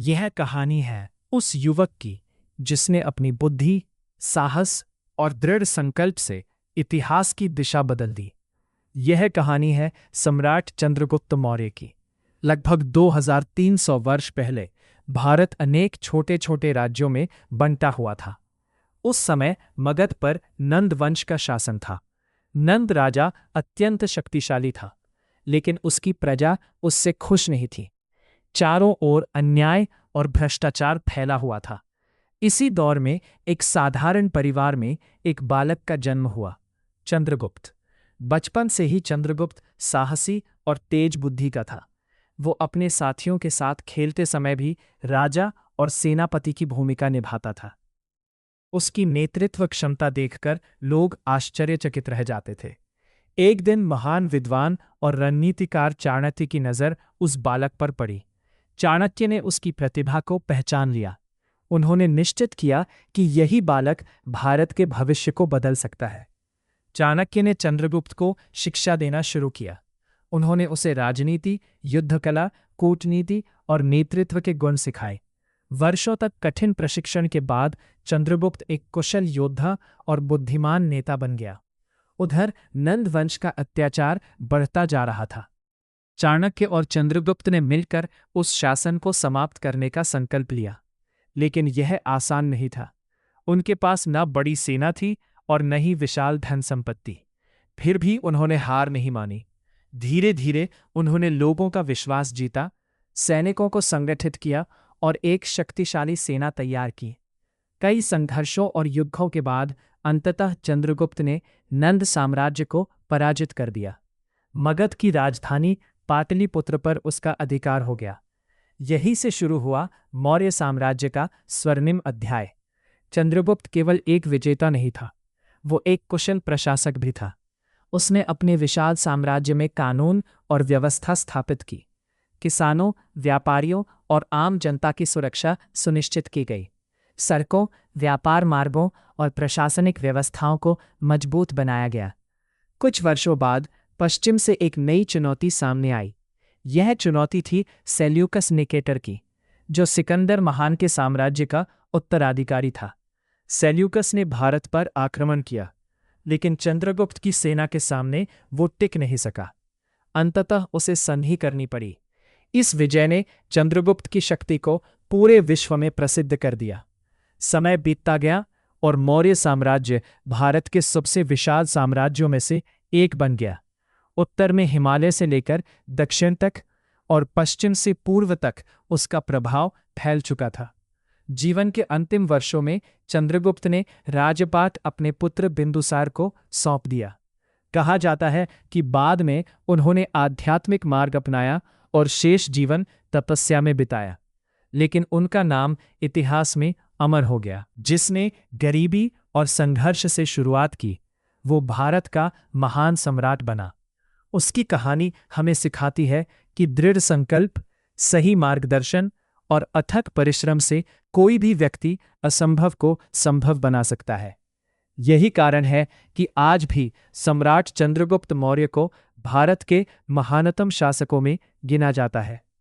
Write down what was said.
यह कहानी है उस युवक की जिसने अपनी बुद्धि, साहस और दृढ़ संकल्प से इतिहास की दिशा बदल दी। यह कहानी है सम्राट चंद्रगुप्त मौर्य की। लगभग 2300 वर्ष पहले भारत अनेक छोटे छोटे राज्यों में बंटा हुआ था। उस समय मगध पर नंद वंश का शासन था। नंद राजा अत्यंत शक्तिशाली था, लेकिन उसकी प्रजा उससे खुश नहीं थी। चारों ओर अन्याय और भ्रष्टाचार फैला हुआ था। इसी दौर में एक साधारण परिवार में एक बालक का जन्म हुआ, चंद्रगुप्त। बचपन से ही चंद्रगुप्त साहसी और तेज बुद्धि का था। वो अपने साथियों के साथ खेलते समय भी राजा और सेनापति की भूमिका निभाता था। उसकी नेतृत्व क्षमता देखकर लोग आश्चर्यचकित रह जाते थे। एक दिन महान विद्वान और रणनीतिकार चाणक्य की नज़र उस बालक पर पड़ी। चाणक्य ने उसकी प्रतिभा को पहचान लिया। उन्होंने निश्चित किया कि यही बालक भारत के भविष्य को बदल सकता है। चाणक्य ने चंद्रगुप्त को शिक्षा देना शुरू किया। उन्होंने उसे राजनीति, युद्धकला, कूटनीति और नेतृत्व के गुण सिखाए। वर्षों तक कठिन प्रशिक्षण के बाद चंद्रगुप्त एक कुशल योद्धा और बुद्धिमान नेता बन गया। उधर नंद वंश का अत्याचार बढ़ता जा रहा था। चाणक्य और चंद्रगुप्त ने मिलकर उस शासन को समाप्त करने का संकल्प लिया, लेकिन यह आसान नहीं था। उनके पास न बड़ी सेना थी और न ही विशाल धन संपत्ति। फिर भी उन्होंने हार नहीं मानी। धीरे धीरे उन्होंने लोगों का विश्वास जीता, सैनिकों को संगठित किया और एक शक्तिशाली सेना तैयार की। कई संघर्षों और युद्धों के बाद अंततः चंद्रगुप्त ने नंद साम्राज्य को पराजित कर दिया। मगध की राजधानी पाटलिपुत्र पर उसका अधिकार हो गया। यहीं से शुरू हुआ मौर्य साम्राज्य का स्वर्णिम अध्याय। चंद्रगुप्त केवल एक विजेता नहीं था, वो एक कुशल प्रशासक भी था। उसने अपने विशाल साम्राज्य में कानून और व्यवस्था स्थापित की। किसानों, व्यापारियों और आम जनता की सुरक्षा सुनिश्चित की गई। सड़कों, व्यापार मार्गों और प्रशासनिक व्यवस्थाओं को मजबूत बनाया गया। कुछ वर्षों बाद पश्चिम से एक नई चुनौती सामने आई। यह चुनौती थी सेल्यूकस निकेटर की, जो सिकंदर महान के साम्राज्य का उत्तराधिकारी था। सेल्यूकस ने भारत पर आक्रमण किया, लेकिन चंद्रगुप्त की सेना के सामने वो टिक नहीं सका। अंततः उसे संधि करनी पड़ी। इस विजय ने चंद्रगुप्त की शक्ति को पूरे विश्व में प्रसिद्ध कर दिया। समय बीतता गया और मौर्य साम्राज्य भारत के सबसे विशाल साम्राज्यों में से एक बन गया। उत्तर में हिमालय से लेकर दक्षिण तक और पश्चिम से पूर्व तक उसका प्रभाव फैल चुका था। जीवन के अंतिम वर्षों में चंद्रगुप्त ने राज्यपाट अपने पुत्र बिंदुसार को सौंप दिया। कहा जाता है कि बाद में उन्होंने आध्यात्मिक मार्ग अपनाया और शेष जीवन तपस्या में बिताया, लेकिन उनका नाम इतिहास में अमर हो गया। जिसने गरीबी और संघर्ष से शुरुआत की, वो भारत का महान सम्राट बना। उसकी कहानी हमें सिखाती है कि दृढ़ संकल्प, सही मार्गदर्शन और अथक परिश्रम से कोई भी व्यक्ति असंभव को संभव बना सकता है। यही कारण है कि आज भी सम्राट चंद्रगुप्त मौर्य को भारत के महानतम शासकों में गिना जाता है।